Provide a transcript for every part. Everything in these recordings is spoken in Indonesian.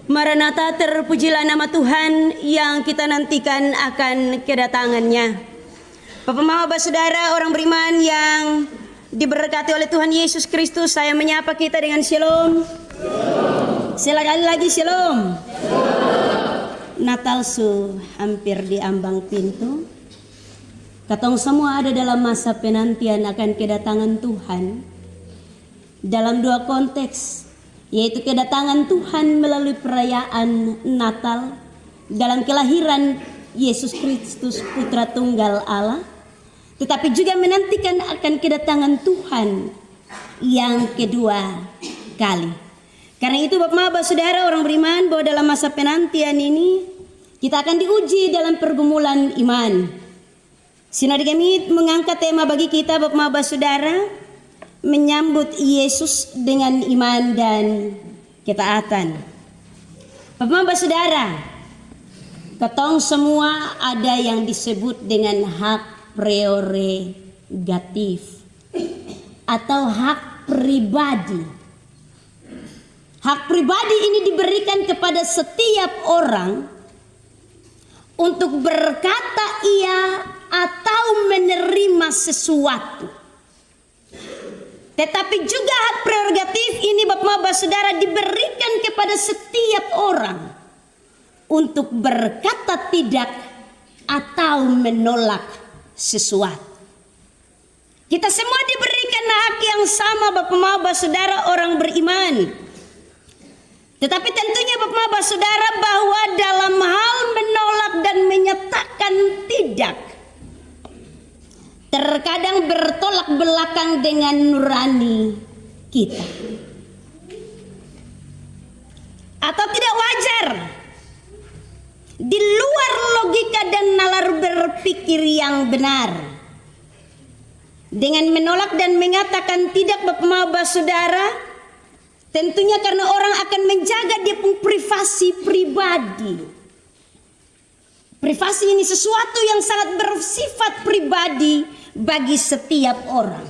Maranatha, terpujilah nama Tuhan yang kita nantikan akan kedatangannya. Bapak Mama, Bapak Saudara, orang beriman yang diberkati oleh Tuhan Yesus Kristus, saya menyapa kita dengan shalom. Sekali lagi shalom. Natal hampir di ambang pintu. Katong semua ada dalam masa penantian akan kedatangan Tuhan. Dalam dua konteks, yaitu kedatangan Tuhan melalui perayaan Natal dalam kelahiran Yesus Kristus Putra Tunggal Allah, tetapi juga menantikan akan kedatangan Tuhan yang kedua kali. Karena itu Bapak Saudara orang beriman, bahwa dalam masa penantian ini kita akan diuji dalam pergumulan iman. Sinode kami mengangkat tema bagi kita Bapak Saudara, menyambut Yesus dengan iman dan ketaatan. Bapak Saudara, ketong semua ada yang disebut dengan hak prerogatif atau hak pribadi. Hak pribadi ini diberikan kepada setiap orang untuk berkata iya atau menerima sesuatu. Tetapi juga hak prerogatif ini Bapak Saudara diberikan kepada setiap orang untuk berkata tidak atau menolak sesuatu. Kita semua diberikan hak yang sama Bapak Saudara orang beriman. Tetapi tentunya Bapak Saudara bahwa dalam hal menolak dan menyatakan tidak, terkadang bertolak belakang dengan nurani kita. Atau tidak wajar, di luar logika dan nalar berpikir yang benar. Dengan menolak dan mengatakan tidak Bapak Saudara, tentunya karena orang akan menjaga dia pun privasi pribadi. Privasi ini sesuatu yang sangat bersifat pribadi bagi setiap orang.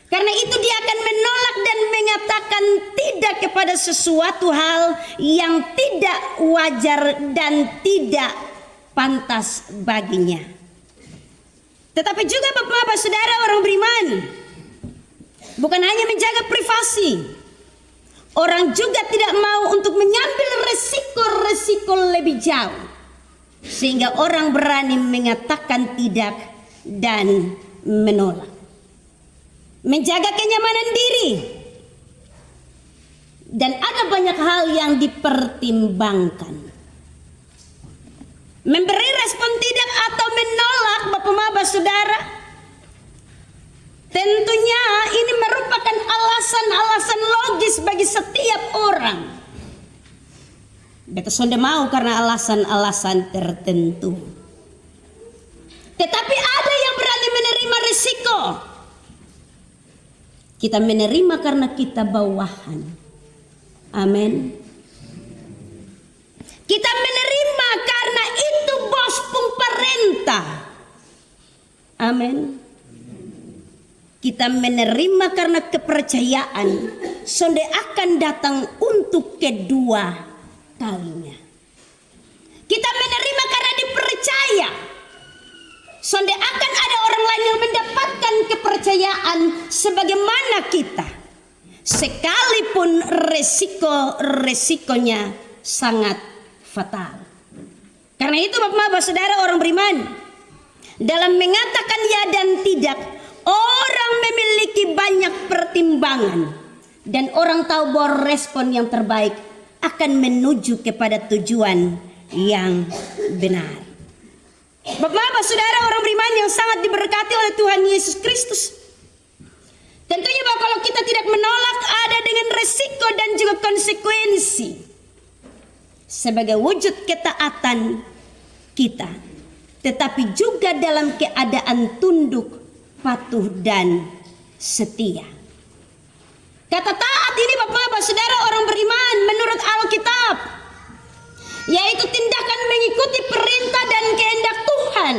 Karena itu dia akan menolak dan mengatakan tidak kepada sesuatu hal yang tidak wajar dan tidak pantas baginya. Tetapi juga Bapak Saudara orang beriman, bukan hanya menjaga privasi, orang juga tidak mau untuk mengambil resiko-resiko lebih jauh. Sehingga orang berani mengatakan tidak dan menolak. Menjaga kenyamanan diri. Dan ada banyak hal yang dipertimbangkan. Memberi respon tidak atau menolak Bapak Saudara, tentunya ini merupakan alasan-alasan logis bagi setiap orang. Beta sonde mau karena alasan-alasan tertentu. Tetapi ada yang berani menerima risiko. Kita menerima karena kita bawahan. Amin. Kita menerima karena itu bos pun perintah. Amin. Kita menerima karena kepercayaan sonde akan datang untuk kedua kalinya. Kita menerima karena dipercaya sonde akan ada orang lain yang mendapatkan kepercayaan sebagaimana kita, sekalipun resikonya sangat fatal. Karena itu Bapak Saudara orang beriman, dalam mengatakan ya dan tidak, orang memiliki banyak pertimbangan dan orang tahu bahwa respon yang terbaik akan menuju kepada tujuan yang benar. Bapak Saudara orang beriman yang sangat diberkati oleh Tuhan Yesus Kristus, tentunya bahwa kalau kita tidak menolak ada dengan resiko dan juga konsekuensi sebagai wujud ketaatan kita, tetapi juga dalam keadaan tunduk, patuh dan setia. Kata taat ini Bapak Saudara orang beriman menurut Alkitab, yaitu tindakan mengikuti perintah dan kehendak Tuhan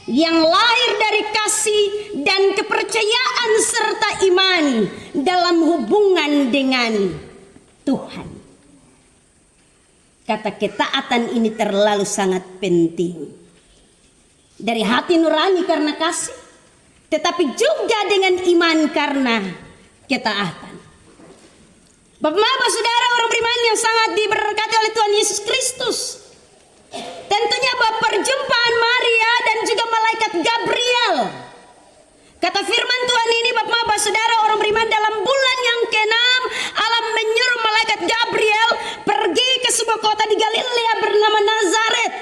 yang lahir dari kasih dan kepercayaan serta iman dalam hubungan dengan Tuhan. Kata ketaatan ini terlalu sangat penting. Dari hati nurani karena kasih, tetapi juga dengan iman karena ketaatan. Bapak-bapak, saudara, orang beriman yang sangat diberkati oleh Tuhan Yesus Kristus, tentunya bahwa perjumpaan Maria dan juga malaikat Gabriel. Kata firman Tuhan ini, bapak-bapak, saudara, orang beriman, dalam bulan yang ke-6 Allah menyuruh malaikat Gabriel pergi ke sebuah kota di Galilea bernama Nazaret,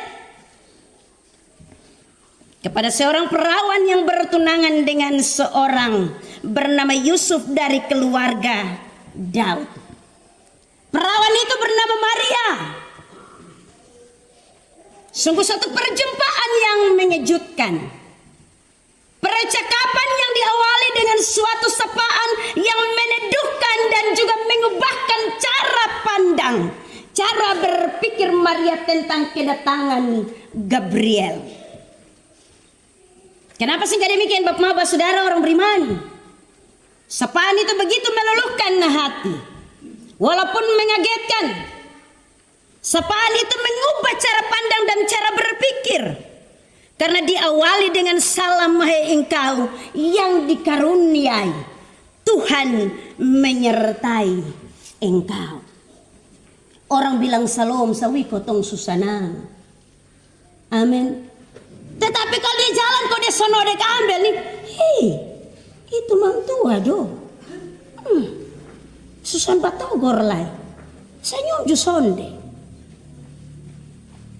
kepada seorang perawan yang bertunangan dengan seorang bernama Yusuf dari keluarga Daud. Perawan itu bernama Maria. Sungguh satu perjumpaan yang mengejutkan. Percakapan yang diawali dengan suatu sapaan yang meneduhkan dan juga mengubahkan cara pandang, cara berpikir Maria tentang kedatangan Gabriel. Kenapa sih demikian, bapak-bapak, saudara, orang beriman? Sapaan itu begitu meluluhkan hati, walaupun mengagetkan. Sapaan itu mengubah cara pandang dan cara berpikir, karena diawali dengan salam hai engkau yang dikaruniai, Tuhan menyertai engkau. Orang bilang salom sawi kotong susana. Amin. Tetapi kalau dia jalan, kalau dia sono dek ambil nih, itu mang tua do. Susan batogor lai. Senyum jusonde.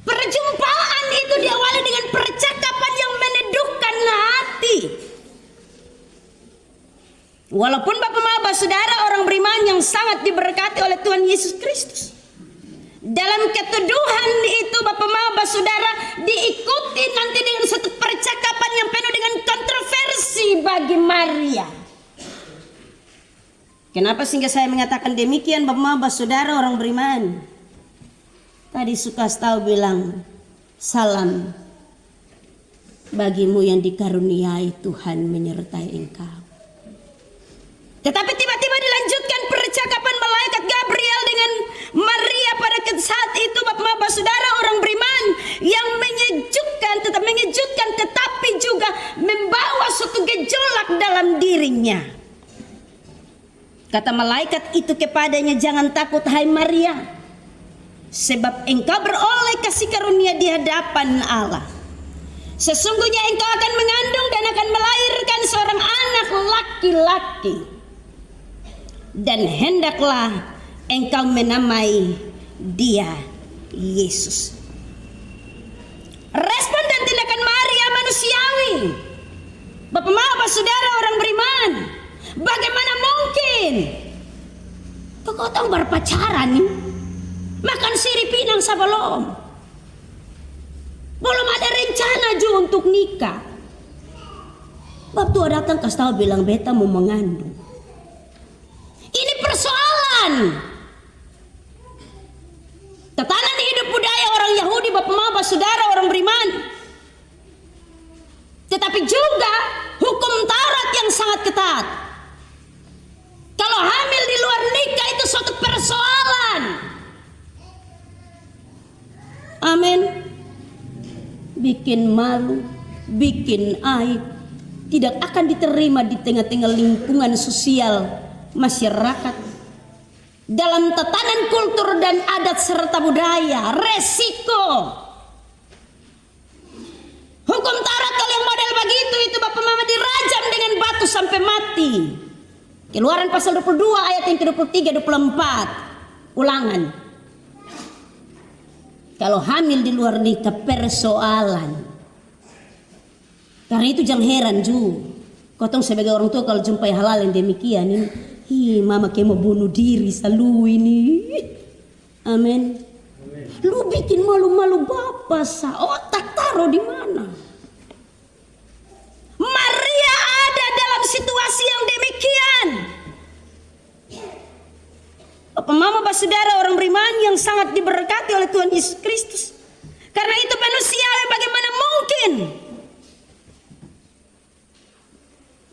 Perjumpaan itu diawali dengan percakapan yang meneduhkan hati. Walaupun bapak-bapak, saudara, orang beriman yang sangat diberkati oleh Tuhan Yesus Kristus, dalam keteduhan itu bapak-bapak, saudara, diikuti nanti dengan satu percakapan yang penuh dengan kontroversi bagi Maria. Kenapa sehingga saya mengatakan demikian, bapak-bapak, saudara, orang beriman? Tadi Sukastau bilang, salam bagimu yang dikaruniai, Tuhan menyertai engkau. Tetapi tiba-tiba dilanjutkan percakapan malaikat Gabriel dengan Maria pada saat itu, bapak-bapak, saudara, orang beriman, yang mengejutkan tetapi juga membawa suatu gejolak dalam dirinya. Kata malaikat itu kepadanya, jangan takut hai Maria, sebab engkau beroleh kasih karunia di hadapan Allah. Sesungguhnya engkau akan mengandung dan akan melahirkan seorang anak laki-laki, dan hendaklah engkau menamai dia Yesus. Respon dan tindakan Maria manusiawi. Bapak-bapak, saudara, orang beriman, bagaimana mungkin kau tahu berpacaran nih, makan sirip pinang sebelum belum ada rencana juga untuk nikah. Bab tua datang kasih tahu bilang beta mau mengandung. Ini persoalan tatanan hidup budaya orang Yahudi, bapak-bapak, saudara, orang beriman. Tetapi juga hukum Taurat yang sangat ketat. Kalau hamil di luar nikah itu suatu persoalan. Amin. Bikin malu, bikin aib, tidak akan diterima di tengah-tengah lingkungan sosial masyarakat, dalam tatanan kultur dan adat serta budaya. Resiko hukum Taurat kalau yang model begitu itu bapak mama dirajam dengan batu sampai mati. Keluaran pasal 22 ayat yang ke-23 24. Ulangan. Kalau hamil di luar nikah persoalan. Karena itu jangan heran juga, kotong sebagai orang tua kalau jumpai hal-hal yang demikian ini, mama kayak mau bunuh diri selalu ini. Amin. Lu bikin malu-malu bapak sa, otak taruh di mana? Maria ada dalam situasi yang demikian. Bapak mama, bapak saudara, orang beriman yang sangat diberkati oleh Tuhan Yesus Kristus. Karena itu manusiawi bagaimana mungkin.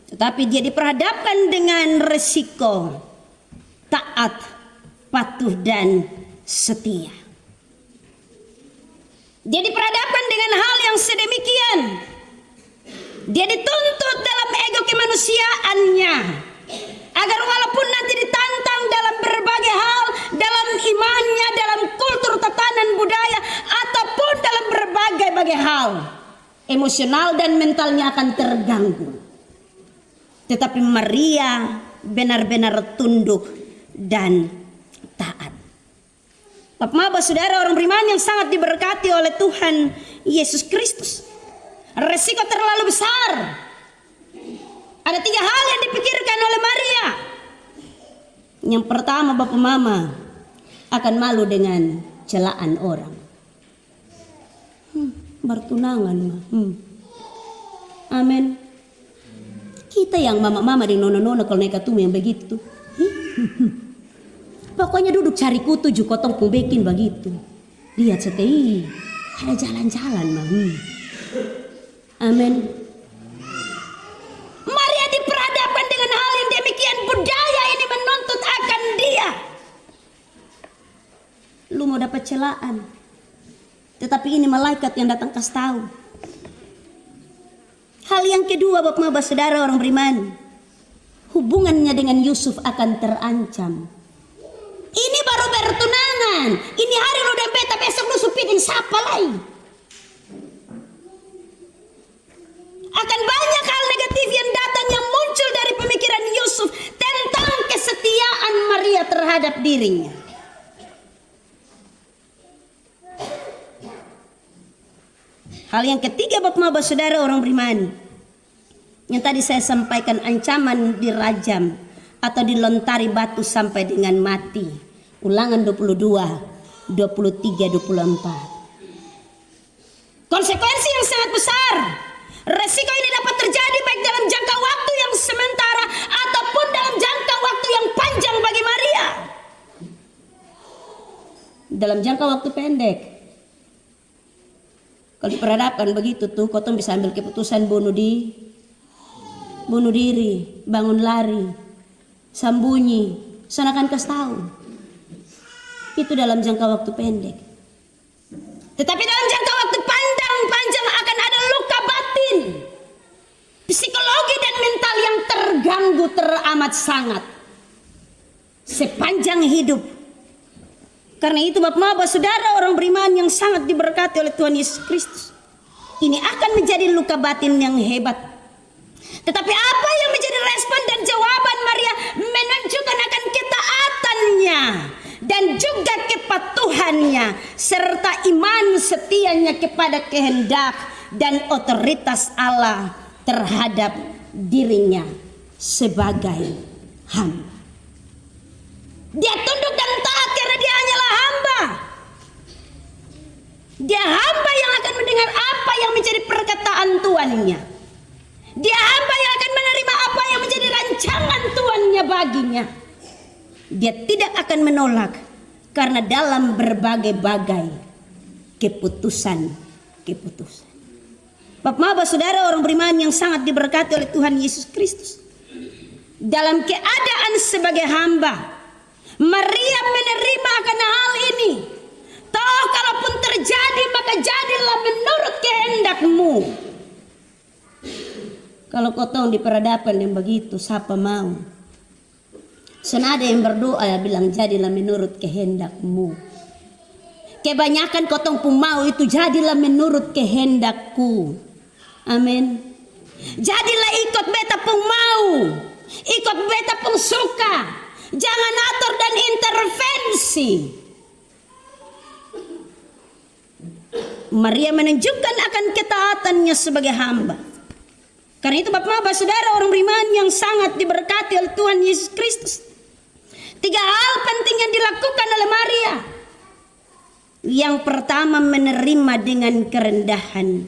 Tetapi dia diperhadapkan dengan resiko taat, patuh dan setia. Dia diperhadapkan dengan hal yang sedemikian. Dia dituntut dalam ego kemanusiaannya, agar walaupun nanti ditantang dalam berbagai hal, dalam imannya, dalam kultur tatanan budaya, ataupun dalam berbagai hal, emosional dan mentalnya akan terganggu. Tetapi Maria benar-benar tunduk dan taat. Bapak saudara orang beriman yang sangat diberkati oleh Tuhan Yesus Kristus, resiko terlalu besar. Ada 3 hal yang dipikirkan oleh Maria. Yang pertama, Bapak Mama akan malu dengan celaan orang. Bertunangan mah. Amin. Kita yang mama-mama di nona-nona kalau naik ketemu yang begitu. Pokoknya duduk cari kutu jukotong pembekin begitu. Lihat setei, ada jalan-jalan mah. Amin. Maria diperhadapkan dengan hal yang demikian. Budaya ini menuntut akan dia. Lu mau dapat celaan, tetapi ini malaikat yang datang kasih tahu. Hal yang kedua, Bapak saudara orang beriman, hubungannya dengan Yusuf akan terancam. Ini baru bertunangan, ini hari lu udah beta, besok lu supitin siapa lagi. Akan banyak hal negatif yang datang yang muncul dari pemikiran Yusuf tentang kesetiaan Maria terhadap dirinya. Hal yang ketiga, Bapak saudara orang beriman, yang tadi saya sampaikan, ancaman dirajam atau dilontari batu sampai dengan mati. Ulangan 22, 23, 24. Konsekuensi yang sangat besar. Resiko ini dapat terjadi baik dalam jangka waktu yang sementara ataupun dalam jangka waktu yang panjang bagi Maria. Dalam jangka waktu pendek, kalau diperhadapkan begitu tuh, kau bisa ambil keputusan bunuh diri, bangun lari, sembunyi, sanakan kasih tahu. Itu dalam jangka waktu pendek. Tetapi dalam jangka waktu panjang akan ada luka batin, psikologi dan mental yang terganggu teramat sangat sepanjang hidup. Karena itu Bapak saudara orang beriman yang sangat diberkati oleh Tuhan Yesus Kristus, ini akan menjadi luka batin yang hebat. Tetapi apa yang menjadi respon dan jawaban Maria menunjukkan akan ketaatannya dan juga kepatuhannya serta iman setianya kepada kehendak dan otoritas Allah terhadap dirinya sebagai hamba. Dia tunduk dan taat karena dia hanyalah hamba. Dia hamba yang akan mendengar apa yang menjadi perkataan tuannya. Dia hamba yang akan menerima apa yang menjadi rancangan tuannya baginya. Dia tidak akan menolak karena dalam berbagai-bagai keputusan. Bapak saudara orang beriman yang sangat diberkati oleh Tuhan Yesus Kristus, dalam keadaan sebagai hamba, Maria menerima akan hal ini. Toh kalaupun terjadi, maka jadilah menurut kehendakmu. Kalau kotong diperhadapkan yang begitu, siapa mau? Senada yang berdoa ya bilang jadilah menurut kehendakmu. Kebanyakan kotong pun mau itu jadilah menurut kehendakku. Amin. Jadilah ikut beta pun mau, ikut beta pun suka. Jangan atur dan intervensi. Maria menunjukkan akan ketaatannya sebagai hamba. Karena itu Bapak saudara orang beriman yang sangat diberkati oleh Tuhan Yesus Kristus, 3 hal penting yang dilakukan oleh Maria. Yang pertama, menerima dengan kerendahan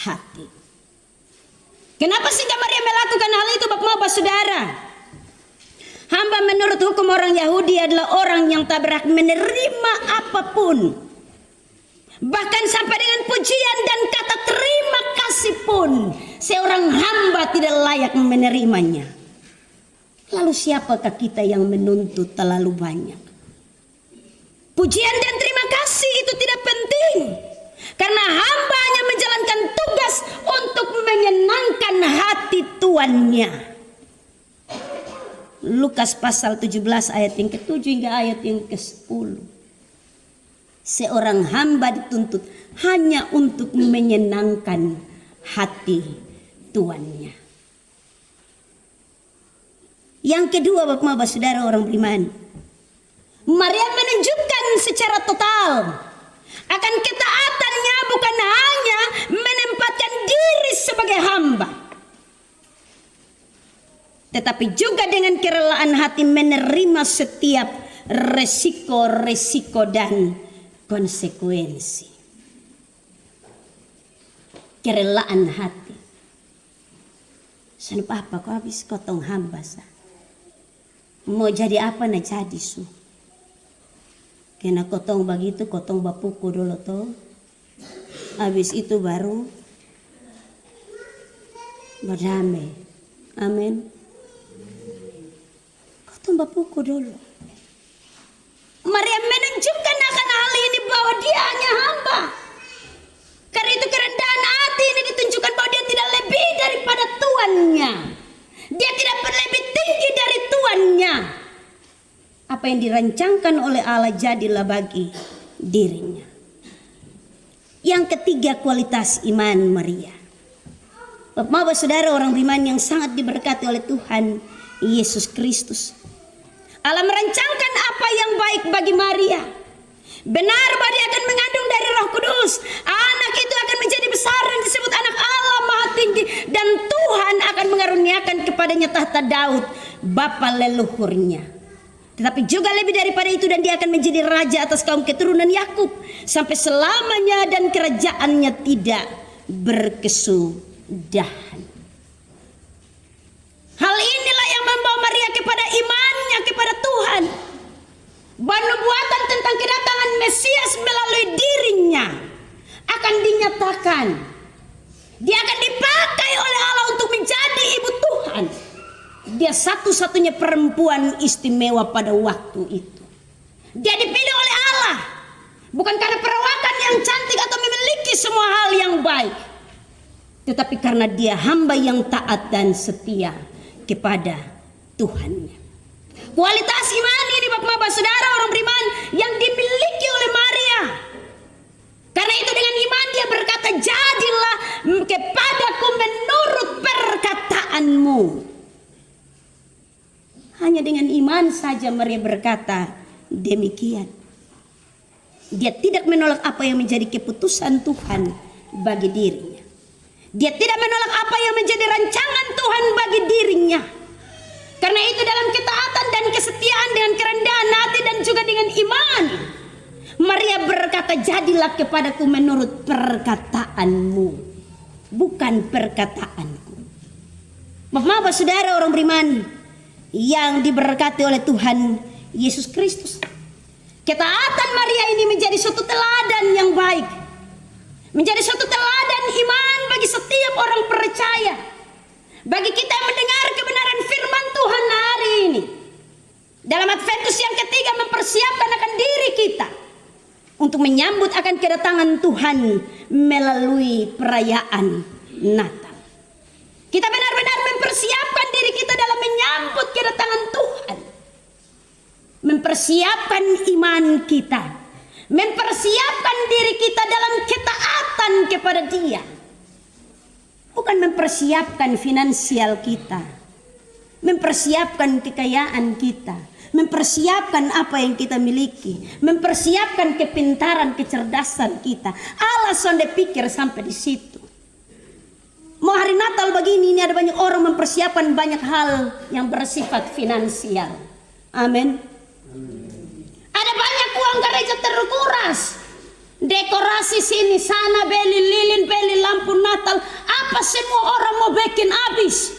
hati. Kenapa sehingga Maria melakukan hal itu Bapak saudara? Hamba menurut hukum orang Yahudi adalah orang yang tak berhak menerima apapun, bahkan sampai dengan pujian dan kata terima kasih pun seorang hamba tidak layak menerimanya. Lalu siapakah kita yang menuntut terlalu banyak? Pujian dan terima kasih itu tidak penting, Karena hambanya menjalankan tugas untuk menyenangkan hati tuannya. Lukas pasal 17 ayat yang ke-7 hingga ayat yang ke-10. Seorang hamba dituntut hanya untuk menyenangkan hati tuannya. Yang kedua, Bapak Saudara orang beriman, Maria menunjukkan secara total akan ketaatannya, bukan hanya menempatkan diri sebagai hamba, tetapi juga dengan kerelaan hati menerima setiap resiko-resiko dan konsekuensi. Kerelaan hati. Sana apa kau habis kotong hamba sah. Mau jadi apa na jadi su. Kena kotong begitu, kotong bapuku dulu tuh. Habis itu baru berdamai. Amin. Kotong bapuku dulu. Maria menunjukkan akan hal ini bahwa dia hanya hamba. Karena itu kerendahan hati ini ditunjukkan bahwa dia tidak lebih daripada tuannya. Dia tidak lebih tinggi dari tuannya. Apa yang dirancangkan oleh Allah jadilah bagi dirinya. Yang ketiga, kualitas iman Maria. Bapak saudara orang beriman yang sangat diberkati oleh Tuhan Yesus Kristus. Allah merancangkan apa yang baik bagi Maria. Benar bahwa dia akan mengandung dari Roh Kudus. Anak itu akan menjadi besar dan disebut anak Allah Maha Tinggi. Dan Tuhan akan mengaruniakan kepadanya tahta Daud, bapa leluhurnya. Tetapi juga lebih daripada itu, dan dia akan menjadi raja atas kaum keturunan Yakub sampai selamanya, dan kerajaannya tidak berkesudahan. Hal inilah yang membawa Maria kepada imannya kepada Tuhan. Nubuatan tentang kedatangan Mesias melalui dirinya akan dinyatakan. Dia akan dipakai oleh Allah untuk menjadi ibu Tuhan. Dia satu-satunya perempuan istimewa pada waktu itu. Dia dipilih oleh Allah bukan karena perawakan yang cantik atau memiliki semua hal yang baik, tetapi karena dia hamba yang taat dan setia kepada Tuhannya. Kualitas iman ini Bapak saudara orang beriman yang dimiliki oleh Maria. Karena itu dengan iman dia berkata, jadilah kepadaku menurut perkataanmu. Hanya dengan iman saja Maria berkata demikian. Dia tidak menolak apa yang menjadi keputusan Tuhan bagi dirinya. Dia tidak menolak apa yang menjadi rancangan Tuhan bagi dirinya. Karena itu dalam ketaatan dan kesetiaan, dengan kerendahan hati dan juga dengan iman, Maria berkata, jadilah kepadaku menurut perkataanmu, bukan perkataanku. Bapak saudara orang beriman yang diberkati oleh Tuhan Yesus Kristus, ketaatan Maria ini menjadi suatu teladan yang baik, menjadi suatu teladan iman bagi setiap orang percaya. Bagi kita yang mendengar kebenaran firman Tuhan hari ini, dalam Adventus yang ketiga, mempersiapkan akan diri kita untuk menyambut akan kedatangan Tuhan melalui perayaan Natal. Kita benar-benar mempersiapkan diri kita dalam menyambut kedatangan Tuhan, mempersiapkan iman kita, mempersiapkan diri kita dalam ketaatan kepada Dia. Bukan mempersiapkan finansial kita, mempersiapkan kekayaan kita, mempersiapkan apa yang kita miliki, mempersiapkan kepintaran, kecerdasan kita. Allah sonde pikir sampai di situ. Mau hari Natal begini, ini ada banyak orang mempersiapkan banyak hal yang bersifat finansial. Amin. Ada banyak uang gereja terkuras. Dekorasi sini sana, beli lilin, beli lampu Natal, apa semua orang mau bikin habis.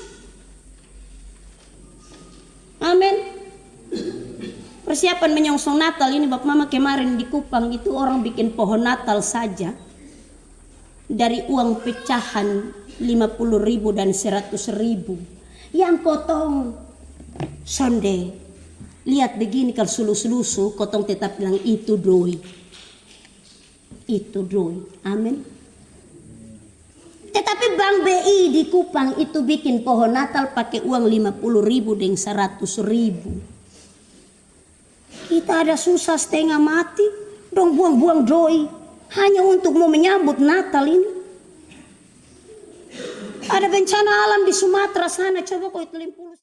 Amin. Persiapan menyongsong Natal ini, Bapak Mama, kemarin di Kupang itu orang bikin pohon Natal saja dari uang pecahan 50.000 dan 100.000. Yang kotong sonde lihat begini, kalau sulu-sulusu kotong tetap bilang itu doi. itu doi. Amin. Tetapi Bank BI di Kupang itu bikin pohon Natal pakai uang 50.000 dan 100.000. Kita ada susah setengah mati, dong buang-buang doi hanya untuk mau menyambut Natal ini. Ada bencana alam di Sumatera sana, coba kau itu 50.